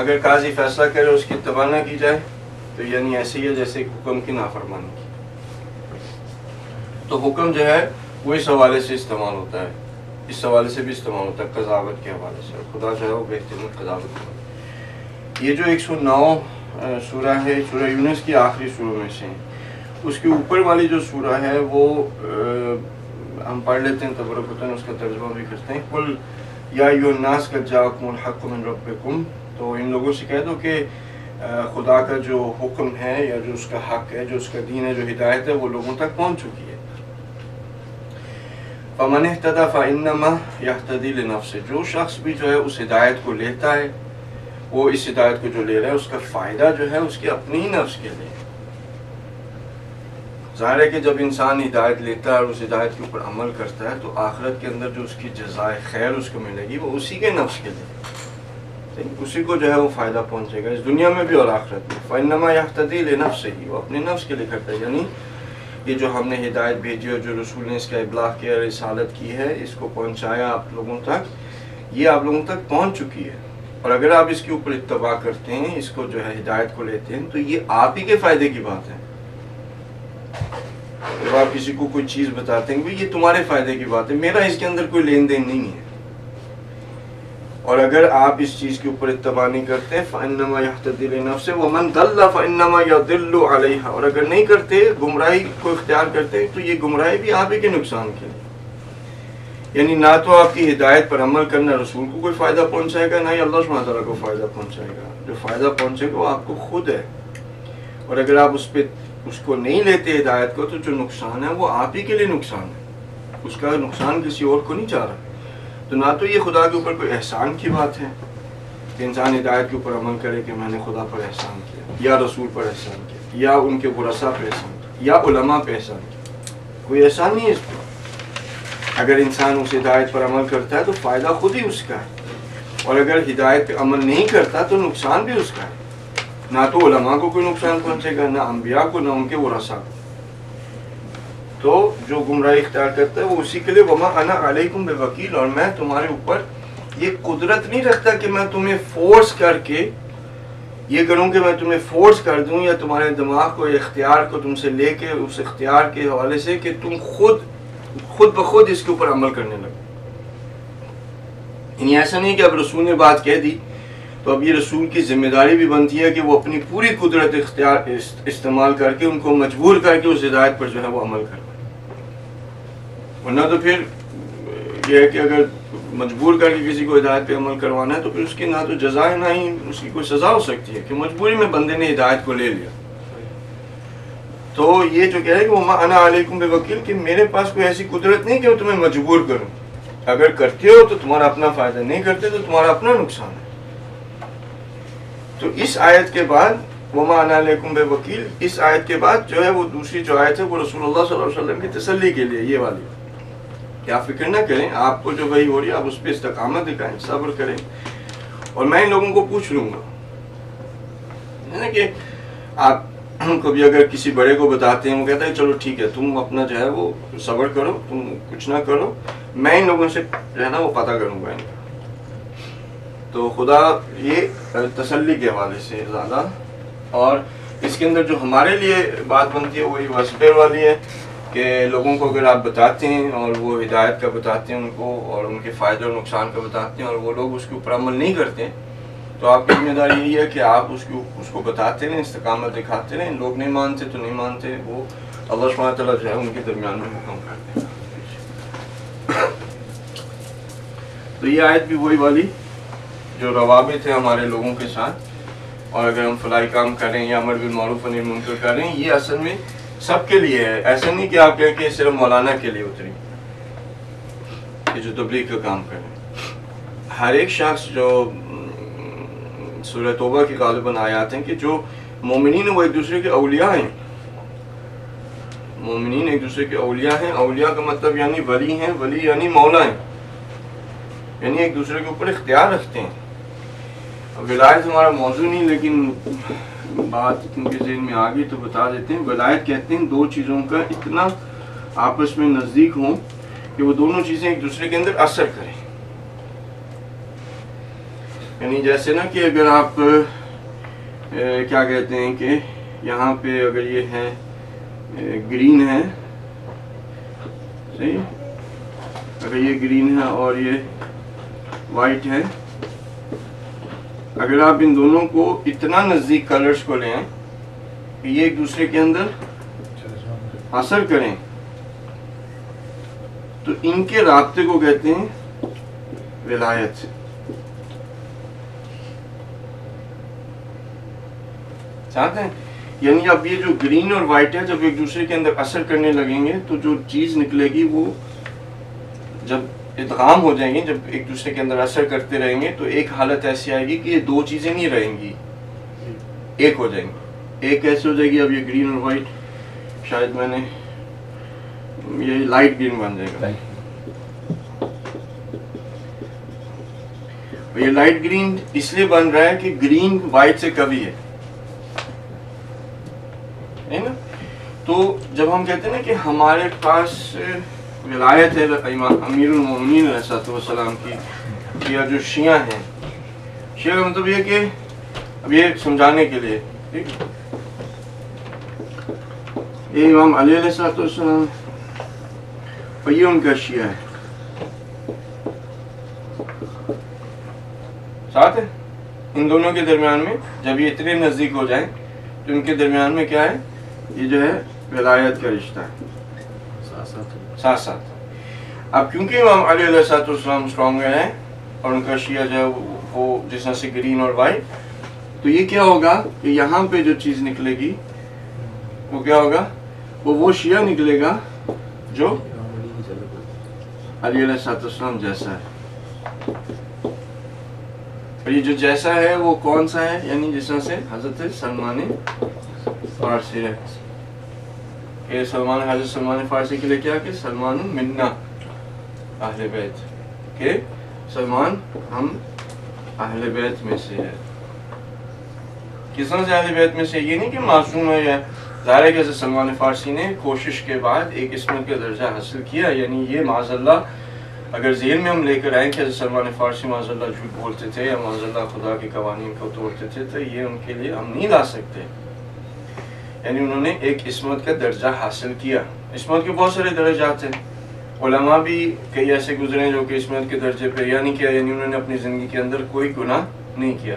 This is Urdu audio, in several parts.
اگر قاضی فیصلہ کرے اس کی اتباع نہ کی جائے تو یعنی ایسے ہی ہے جیسے حکم کی نافرمانی کی. تو حکم جو ہے وہ اس حوالے سے استعمال ہوتا ہے, اس حوالے سے بھی استعمال ہوتا ہے قضاوت کے حوالے سے, اور خدا جو ہے وہ بہترین قضاوت کرتا ہے. یہ جو 109 سورہ ہے سورہ یونس کی آخری سوروں میں سے, اس کے اوپر والی جو سورہ ہے وہ ہم پڑھ لیتے ہیں تبرکتاً, اس کا ترجمہ بھی کرتے ہیں. قل یا ایھا الناس قد جاءکم الحق من ربکم, تو ان لوگوں سے کہہ دو کہ خدا کا جو حکم ہے یا جو اس کا حق ہے, جو اس کا دین ہے, جو ہدایت ہے, وہ لوگوں تک پہنچ چکی ہے. فمن اہتدی فانما یہتدی لنفسہ, جو شخص بھی جو ہے اس ہدایت کو لیتا ہے, وہ اس ہدایت کو جو لے رہا ہے اس کا فائدہ جو ہے اس کے اپنے ہی نفس کے لیے. ظاہر ہے کہ جب انسان ہدایت لیتا ہے اور اس ہدایت کے اوپر عمل کرتا ہے تو آخرت کے اندر جو اس کی جزائے خیر اس کو ملے گی وہ اسی کے نفس کے لیے, اسی کو جو ہے وہ فائدہ پہنچے گا اس دنیا میں بھی اور آخرت میں. فإنما یہتدی لنفسہ, وہ اپنے نفس کے لیے کرتا ہے. یعنی یہ جو ہم نے ہدایت بھیجی اور جو رسول نے اس کا ابلاغ کیا, رسالت کی ہے, اس کو پہنچایا آپ لوگوں تک, یہ آپ لوگوں تک پہنچ چکی ہے. اور اگر آپ اس کے اوپر اتباع کرتے ہیں, اس کو جو ہے ہدایت کو لیتے ہیں, تو یہ آپ ہی کے فائدے کی بات ہے. جب آپ کسی کو کوئی چیز بتاتے ہیں کہ یہ تمہارے فائدے کی بات ہے, میرا اس کے اندر کوئی لین دین نہیں ہے, اور اگر آپ اس چیز کے اوپر اتباع نہیں کرتے فإنما یہتدی لنفسہ ومن ضل فإنما یضل علیہا, اور اگر نہیں کرتے, گمراہی کو اختیار کرتے, تو یہ گمراہی بھی آپ ہی کے نقصان کے لیے. یعنی نہ تو آپ کی ہدایت پر عمل کرنا رسول کو کوئی فائدہ پہنچائے گا, نہ ہی اللہ سبحانہ تعالیٰ کو فائدہ پہنچائے گا. جو فائدہ پہنچے گا وہ آپ کو خود ہے, اور اگر آپ اس کو نہیں لیتے ہدایت کو, تو جو نقصان ہے وہ آپ ہی کے لیے نقصان ہے, اس کا نقصان کسی اور کو نہیں چاہ رہا. تو نہ تو یہ خدا کے اوپر کوئی احسان کی بات ہے کہ انسان ہدایت کے اوپر عمل کرے کہ میں نے خدا پر احسان کیا, یا رسول پر احسان کیا, یا ان کے ورثاء پر احسان کیا, یا علماء پر احسان کیا. کوئی احسان نہیں ہے اس پر. اگر انسان اس ہدایت پر عمل کرتا ہے تو فائدہ خود ہی اس کا ہے, اور اگر ہدایت پہ عمل نہیں کرتا تو نقصان بھی اس کا ہے. نہ تو علماء کو کوئی نقصان پہنچے گا, نہ انبیاء کو, نہ ان کے ورثاء کو. تو جو گمراہی اختیار کرتا ہے وہ اسی کے لیے وما انا علیکم بوکیل, اور میں تمہارے اوپر یہ قدرت نہیں رکھتا کہ میں تمہیں فورس کر کے یہ کروں کہ میں تمہیں فورس کر دوں, یا تمہارے دماغ کو, اختیار کو تم سے لے کے اس اختیار کے حوالے سے کہ تم خود بخود اس کے اوپر عمل کرنے لگو. یعنی ایسا نہیں کہ اب رسول نے بات کہہ دی تو اب یہ رسول کی ذمہ داری بھی بنتی ہے کہ وہ اپنی پوری قدرت اختیار استعمال کر کے ان کو مجبور کر کے اس ہدایت پر جو ہے وہ عمل کروائے. ورنہ تو پھر یہ ہے کہ اگر مجبور کر کے کسی کو ہدایت پہ عمل کروانا ہے تو پھر اس کی نہ تو جزا ہے, نہ ہی اس کی کوئی سزا ہو سکتی ہے کہ مجبوری میں بندے نے ہدایت کو لے لیا. تو یہ جو کہہ رہے کہ وما انا علیکم بوکیل, کہ میرے پاس کوئی ایسی قدرت نہیں کہ میں تمہیں مجبور کروں. اگر کرتے ہو تو تمہارا اپنا فائدہ, نہیں کرتے تو تمہارا اپنا نقصان ہے. تو اس آیت کے بعد وما انا علیکم بوکیل, اس آیت کے بعد جو ہے وہ دوسری جو آیت ہے وہ رسول اللہ صلی اللہ علیہ وسلم کی تسلی کے لیے, یہ والی کہ آپ فکر نہ کریں, آپ کو جو وحی ہو رہی ہے آپ اس پہ استقامت دکھائیں, صبر کریں, اور میں ان لوگوں کو پوچھ لوں گا. کہ آپ کبھی اگر کسی بڑے کو بتاتے ہیں, وہ کہتا ہے چلو ٹھیک ہے تم اپنا جو ہے وہ صبر کرو, تم کچھ نہ کرو, میں ان لوگوں سے جو ہے نا وہ پتہ کروں گا ان کا. تو خدا یہ تسلی کے حوالے سے زیادہ, اور اس کے اندر جو ہمارے لیے بات بنتی ہے وہی وصبر والی ہے کہ لوگوں کو اگر آپ بتاتے ہیں اور وہ ہدایت کا بتاتے ہیں ان کو, اور ان کے فائدے اور نقصان کا بتاتے ہیں, اور وہ لوگ اس کے اوپر عمل نہیں کرتے, تو آپ کی ذمہ داری یہی ہے کہ آپ اس کو بتاتے رہیں, استقامت دکھاتے رہیں. لوگ نہیں مانتے تو نہیں مانتے, وہ اللہ سبحانہ تعالیٰ جو ہے ان کے درمیان میں حکم کرتے ہیں. تو یہ آیت بھی وہی والی جو روابط ہے ہمارے لوگوں کے ساتھ, اور اگر ہم فلاحی کام کریں یا امر بالمعروف و نہی عن المنکر کریں, یہ اصل میں سب کے لیے ہے. ایسا نہیں کہ آپ کہیں کہ صرف مولانا کے لیے اتری کہ جو تبلیغ کا کام کریں. ہر ایک شخص جو سورہ توبہ کی غالباً آیات ہیں کہ جو مومنین ہیں وہ ایک دوسرے کے اولیاء ہیں. مومنین ایک دوسرے کے اولیاء ہیں. اولیاء کا مطلب یعنی ولی ہیں, ولی یعنی مولا ہیں, یعنی ایک دوسرے کے اوپر اختیار رکھتے ہیں. ولایت ہمارا موضوع نہیں, لیکن بات ان کے ذہن میں آ گئی تو بتا دیتے ہیں. ولایت کہتے ہیں دو چیزوں کا اتنا آپس میں نزدیک ہوں کہ وہ دونوں چیزیں ایک دوسرے کے اندر اثر کریں. یعنی جیسے نا کہ اگر آپ کیا کہتے ہیں کہ یہاں پہ اگر یہ ہے گرین ہے صحیح، اگر یہ گرین ہے اور یہ وائٹ ہے، اگر آپ ان دونوں کو اتنا نزدیک کلرز کو لیں کہ یہ ایک دوسرے کے اندر اثر کریں تو ان کے رابطے کو کہتے ہیں ولایت. چاہتے ہیں یعنی اب یہ جو گرین اور وائٹ ہے جب ایک دوسرے کے اندر اثر کرنے لگیں گے تو جو چیز نکلے گی وہ جب ادغام ہو جائیں گے، جب ایک دوسرے کے اندر اثر کرتے رہیں گے تو ایک حالت ایسی آئے گی کہ یہ دو چیزیں نہیں رہیں گی، ایک ہو جائیں گی. ایک ایسے ہو جائے گی، اب یہ گرین اور وائٹ شاید میں نے یہ لائٹ گرین بن جائے گا. یہ لائٹ گرین اس لیے بن رہا ہے کہ گرین وائٹ سے کبھی ہے نا. تو جب ہم کہتے ہیں نا کہ ہمارے پاس ولایت ہے امیر المومنین علیہ السلام کی، یا جو شیعہ ہیں، شیعہ کا مطلب یہ کہ اب یہ سمجھانے کے لیے یہ امام علی علیہ السلام اور یہ ان کا شیعہ ہے، ساتھ ہے. ان دونوں کے درمیان میں جب یہ اتنے نزدیک ہو جائیں تو ان کے درمیان میں کیا ہے، یہ جو ہے ولایت کا رشتہ ہے ساتھ ساتھ. اب کیونکہ امام علی علیہ السلام اسٹرانگ ہیں اور ان کا شیعہ جو ہے وہ جس طرح سے گرین اور وائٹ، تو یہ کیا ہوگا کہ یہاں پہ جو چیز نکلے گی وہ کیا ہوگا، وہ شیعہ نکلے گا جو علی علیہ السلام جیسا ہے. اور یہ جو جیسا ہے وہ کون سا ہے، یعنی جس طرح سے حضرت سلمان فارسی ہے کہ حضرت سلمان فارسی کے لیے کیا کہ سلمان منا اہل بیت، کہ سلمان ہم اہل بیت میں سے ہے. کس طرح سے اہل بیت میں سے، یہ نہیں کہ معصوم ہے. یا ظاہر ہے کہ حضرت سلمان فارسی نے کوشش کے بعد ایک عصمت کا درجہ حاصل کیا، یعنی یہ معاذ اللہ اگر ذہن میں ہم لے کر آئیں کہ حضرت سلمان فارسی معاذ اللہ جھوٹ بولتے تھے یا معاذ اللہ خدا کے قوانین کو توڑتے تھے تو یہ ان کے لیے ہم نہیں لا سکتے. یعنی انہوں نے ایک عصمت کا درجہ حاصل کیا. عصمت کے بہت سارے درجات ہیں، علماء بھی کئی ایسے گزرے ہیں جو کہ عصمت کے درجے پہ یعنی کیا، یعنی انہوں نے اپنی زندگی کے اندر کوئی گناہ نہیں کیا.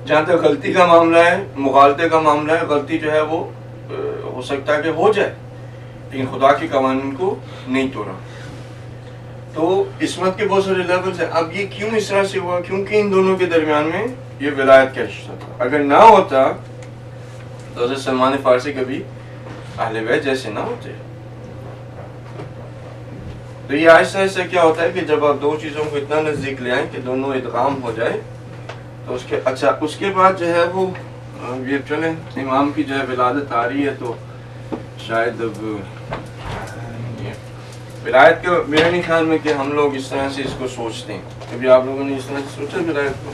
جہاں تک غلطی کا معاملہ ہے، مغالطے کا معاملہ ہے، غلطی جو ہے وہ ہو سکتا ہے کہ ہو جائے لیکن خدا کے قوانین کو نہیں توڑا. تو عصمت کے بہت سارے لیولز ہیں. اب یہ کیوں اس طرح سے ہوا، کیونکہ ان دونوں کے درمیان میں یہ ولایت کا رشتہ تھا. اگر نہ ہوتا تو حضرت سلمان فارسی کبھی اہل بیت جیسے نہ ہوتے. تو یہ آہستہ آہستہ کیا ہوتا ہے کہ جب آپ دو چیزوں کو اتنا نزدیک لے آئیں کہ دونوں ادغام ہو جائے تو اس کے بعد جو ہے وہ یہ چلیں امام کی جو ہے ولادت آ رہی ہے تو شاید اب ولایت کا میرے نہیں خیال میں کہ ہم لوگ اس طرح سے اس کو سوچتے ہیں. کبھی آپ لوگوں نے اس طرح سے سوچا ولایت کو؟